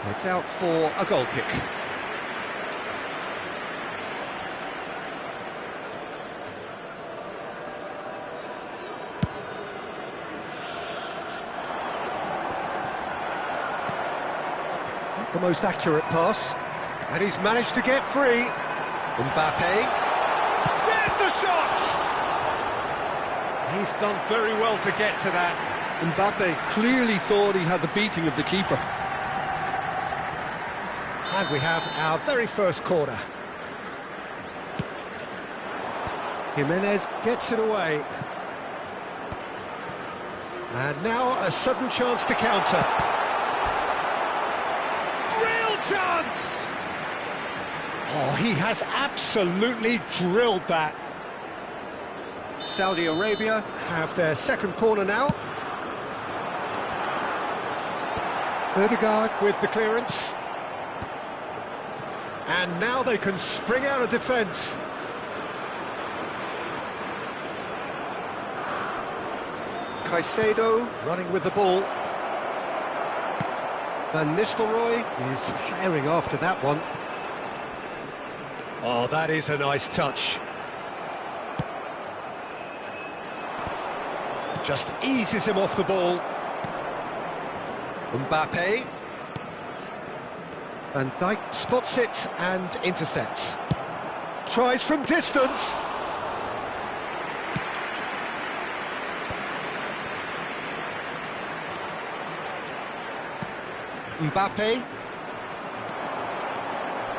It's out for a goal kick. Not the most accurate pass. And he's managed to get free. Mbappe. There's the shot! He's done very well to get to that. Mbappe clearly thought he had the beating of the keeper. And we have our very first corner. Jimenez gets it away. And now a sudden chance to counter. Real chance! Oh, he has absolutely drilled that. Saudi Arabia have their second corner now. Ødegaard with the clearance. And now they can spring out of defence. Caicedo running with the ball. Van Nistelrooy is herring after that one. Oh, that is a nice touch. Just eases him off the ball. Mbappe. Van Dijk spots it and intercepts. Tries from distance. Mbappe.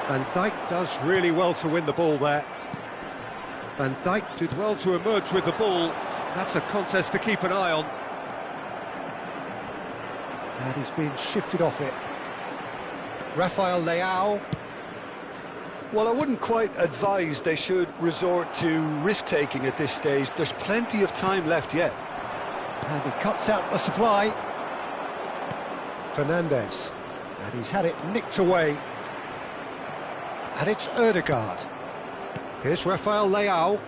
Van Dijk does really well to win the ball there. Van Dijk did well to emerge with the ball. That's a contest to keep an eye on. And he's been shifted off it. Rafael Leao. Well, I wouldn't quite advise they should resort to risk-taking at this stage. There's plenty of time left yet. And he cuts out the supply. Fernandes. And he's had it nicked away. And it's Ødegaard. Here's Rafael Leao.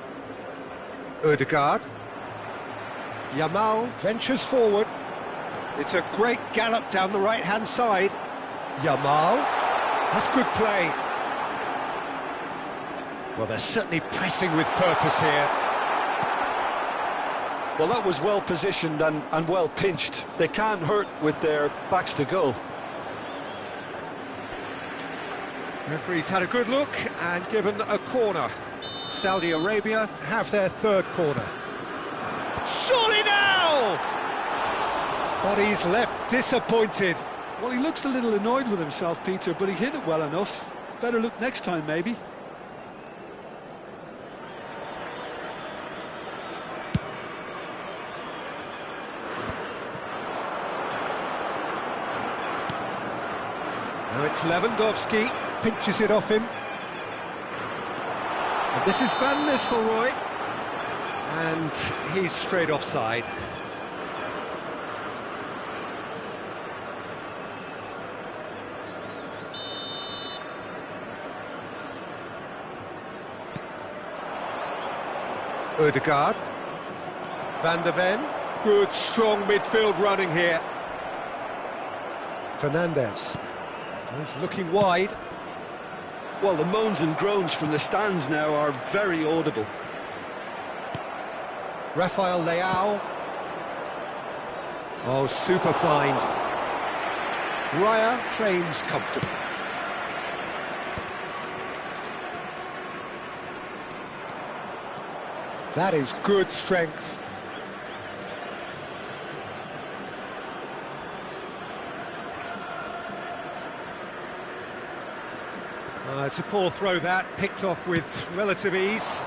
Ødegaard. Yamal ventures forward. It's a great gallop down the right-hand side. Yamal. That's good play. Well, they're certainly pressing with purpose here. Well, that was well positioned and well pinched. They can't hurt with their backs to goal. Referee's had a good look and given a corner. Saudi Arabia have their third corner. Surely now! But he's left disappointed. Well, he looks a little annoyed with himself, Peter, but he hit it well enough. Better look next time, maybe. Now it's Lewandowski, pinches it off him. And this is Van Nistelrooy. And he's straight offside. Ødegaard. Van der Ven. Good, strong midfield running here. Fernandes. He's looking wide. Well, the moans and groans from the stands now are very audible. Rafael Leao. Oh, super find. Raya claims comfortably. That is good strength. It's a poor throw that, picked off with relative ease.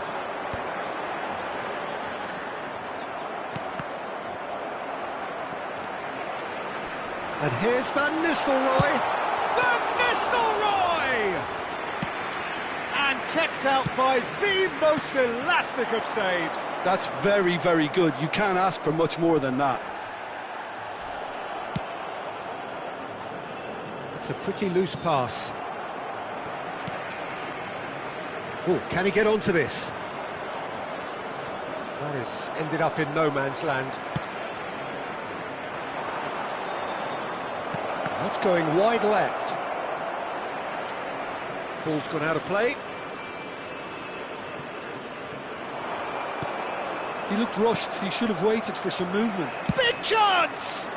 And here's Van Nistelrooy. Van Nistelrooy! And kept out by the most elastic of saves. That's very, very good. You can't ask for much more than that. It's a pretty loose pass. Oh, can he get onto this? That has ended up in no man's land. That's going wide left. Ball's gone out of play. He looked rushed. He should have waited for some movement. Big chance!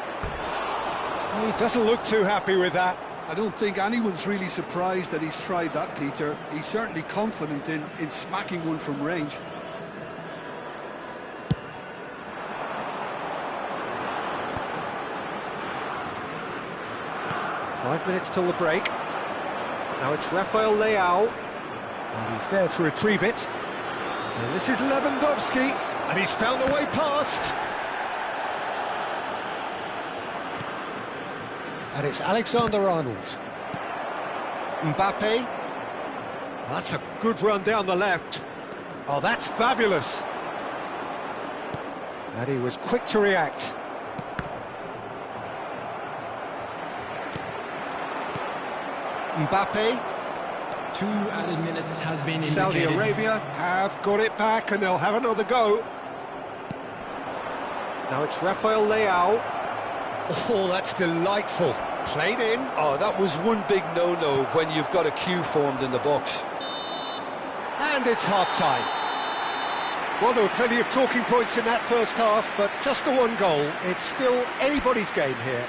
He doesn't look too happy with that. I don't think anyone's really surprised that he's tried that, Peter. He's certainly confident in smacking one from range. Five minutes till the break. Now it's Rafael Leao. And he's there to retrieve it. And this is Lewandowski. And he's found a way past. And it's Alexander-Arnold. Mbappe. That's a good run down the left. Oh, that's fabulous. And he was quick to react. Mbappe. 2 added minutes has been indicated. Saudi Arabia have got it back and they'll have another go. Now it's Rafael Leao. Oh, that's delightful. Played in. Oh, that was one big no-no when you've got a queue formed in the box. And it's half-time. Well, there were plenty of talking points in that first half, but just the one goal. It's still anybody's game here.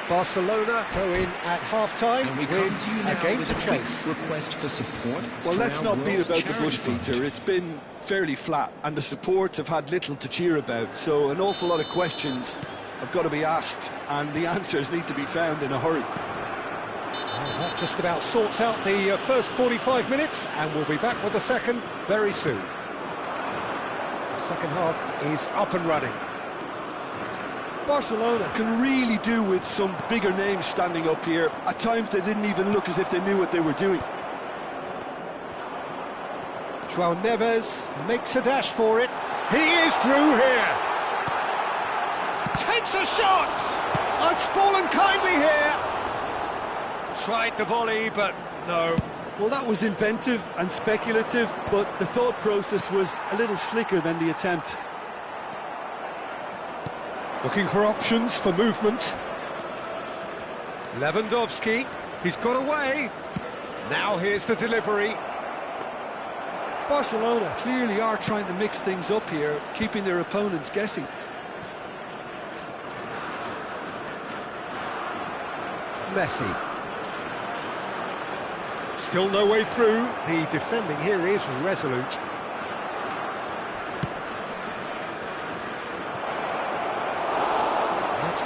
Barcelona go in at half-time with a game to chase. Request for support. Well, let's not beat about the bush, Peter. It's been fairly flat, and the support have had little to cheer about. So an awful lot of questions have got to be asked, and the answers need to be found in a hurry. Well, that just about sorts out the first 45 minutes, and we'll be back with the second very soon. The second half is up and running. Barcelona can really do with some bigger names standing up here. At times they didn't even look as if they knew what they were doing. João Neves makes a dash for it. He is through here. Takes a shot. It's fallen kindly here. Tried the volley, but no. Well, that was inventive and speculative, but the thought process was a little slicker than the attempt. Looking for options for movement. Lewandowski, he's got away. Now here's the delivery. Barcelona clearly are trying to mix things up here, keeping their opponents guessing. Messi. Still no way through. The defending here is resolute.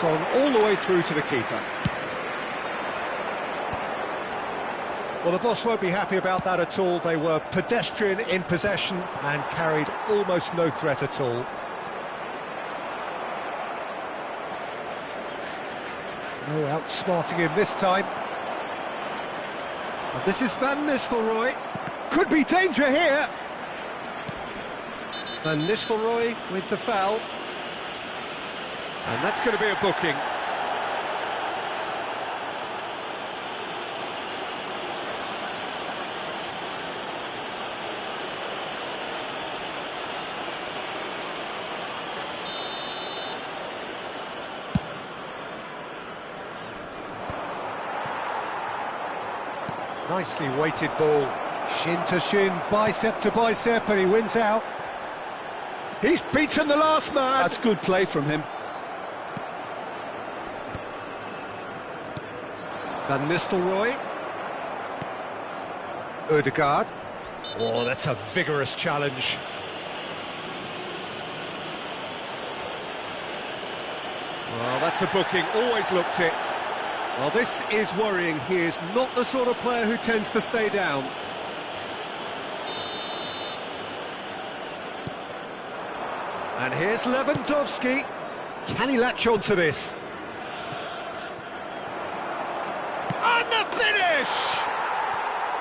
Gone all the way through to the keeper. Well, the boss won't be happy about that at all. They were pedestrian in possession and carried almost no threat at all. No outsmarting him this time. And this is Van Nistelrooy. Could be danger here. Van Nistelrooy with the foul. And that's going to be a booking. Nicely weighted ball. Shin to shin, bicep to bicep, and he wins out. He's beaten the last man. That's good play from him. Van Nistelrooy. Ødegaard. Oh, that's a vigorous challenge. Well, that's a booking, always looked it. Well, this is worrying. He is not the sort of player who tends to stay down. And here's Lewandowski. Can he latch on to this? And the finish!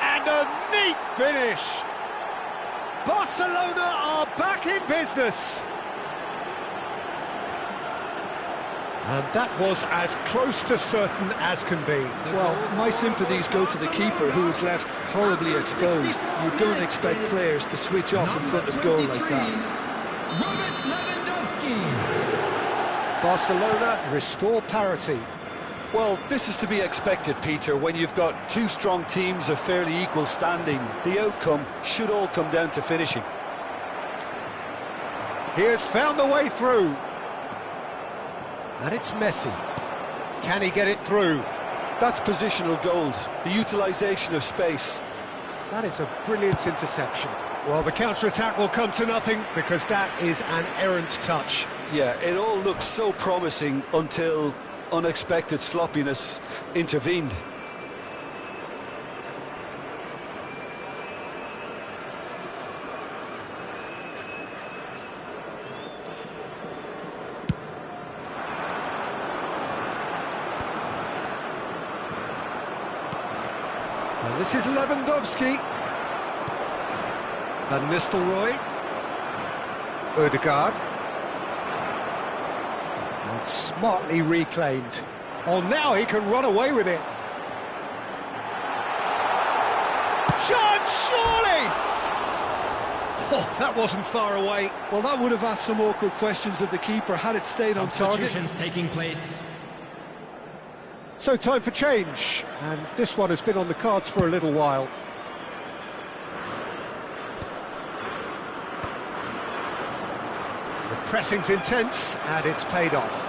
And a neat finish! Barcelona are back in business! And that was as close to certain as can be. Well, my sympathies go to the keeper, who was left horribly exposed. You don't expect players to switch off in front of goal like that. Robert Lewandowski. Barcelona restore parity. Well, this is to be expected, Peter. When you've got two strong teams of fairly equal standing, the outcome should all come down to finishing. He has found the way through. And it's Messi. Can he get it through? That's positional gold, the utilisation of space. That is a brilliant interception. Well, the counter-attack will come to nothing because that is an errant touch. Yeah, it all looked so promising until unexpected sloppiness intervened. And this is Lewandowski. Van Nistelrooy. Ødegaard. And smartly reclaimed. Oh, now he can run away with it. Chance, surely! Oh, that wasn't far away. Well, that would have asked some awkward questions of the keeper had it stayed on target. Substitutions taking place. So time for change, and this one has been on the cards for a little while. The pressing's intense, and it's paid off.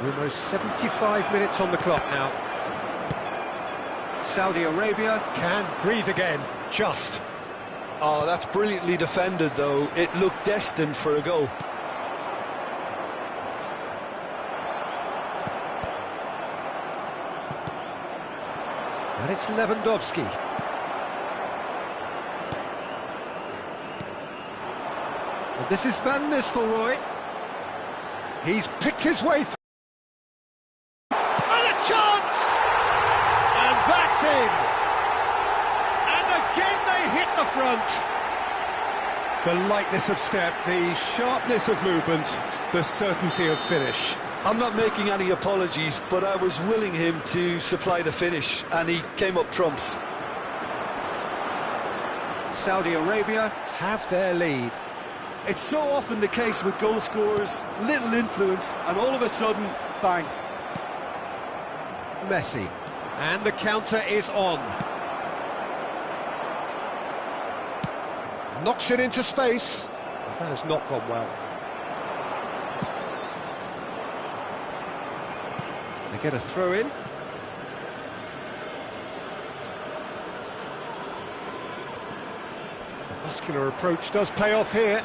Almost 75 minutes on the clock now. Saudi Arabia can breathe again, just. Oh, that's brilliantly defended, though. It looked destined for a goal. And it's Lewandowski. And this is Van Nistelrooy. He's picked his way through. And a chance! And that's in! And again they hit the front. The lightness of step, the sharpness of movement, the certainty of finish. I'm not making any apologies, but I was willing him to supply the finish, and he came up trumps. Saudi Arabia have their lead. It's so often the case with goal scorers, little influence, and all of a sudden, bang. Messi. And the counter is on. Knocks it into space. That has not gone well. They get a throw in. The muscular approach does pay off here.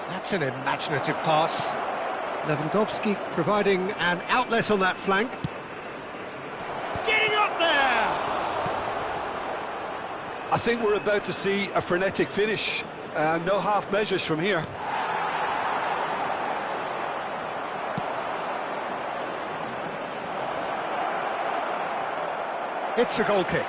That's an imaginative pass. Lewandowski providing an outlet on that flank. Getting up there! I think we're about to see a frenetic finish. No half measures from here. It's a goal kick.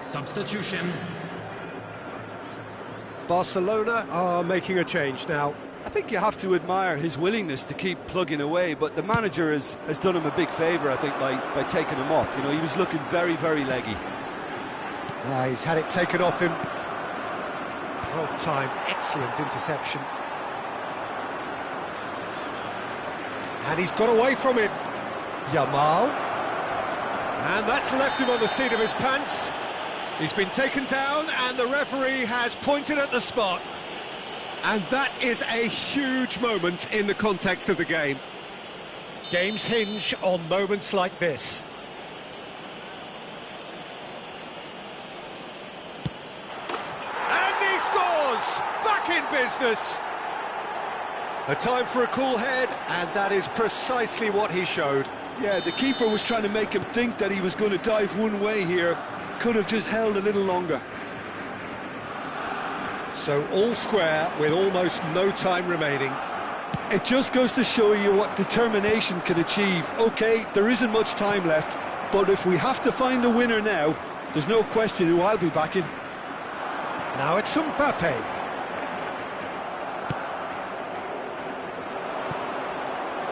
Substitution. Barcelona are making a change now. I think you have to admire his willingness to keep plugging away, but the manager has done him a big favour, I think, by taking him off. You know, he was looking very, very leggy. He's had it taken off him. Well timed, excellent interception. And he's got away from it. Yamal. And that's left him on the seat of his pants. He's been taken down and the referee has pointed at the spot. And that is a huge moment in the context of the game. Games hinge on moments like this. And he scores! Back in business! A time for a cool head, and that is precisely what he showed. Yeah, the keeper was trying to make him think that he was going to dive one way here. Could have just held a little longer. So all square with almost no time remaining. It just goes to show you what determination can achieve. OK, there isn't much time left, but if we have to find a winner now, there's no question who I'll be backing. Now it's Mbappe.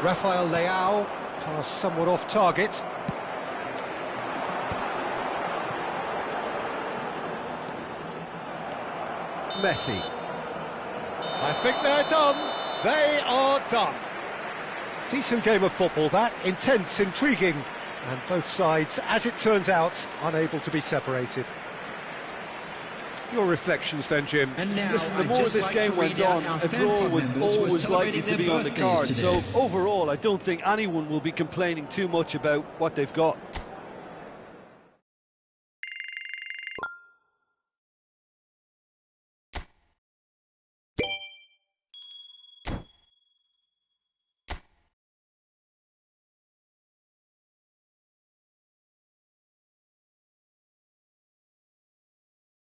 Rafael Leao, pass somewhat off target. Messi. I think they're done. They are done. Decent game of football, that. Intense, intriguing, and both sides, as it turns out, unable to be separated. Your reflections then, Jim? Listen, the more this game went on, a draw was always likely to be on the card. So overall, I don't think anyone will be complaining too much about what they've got.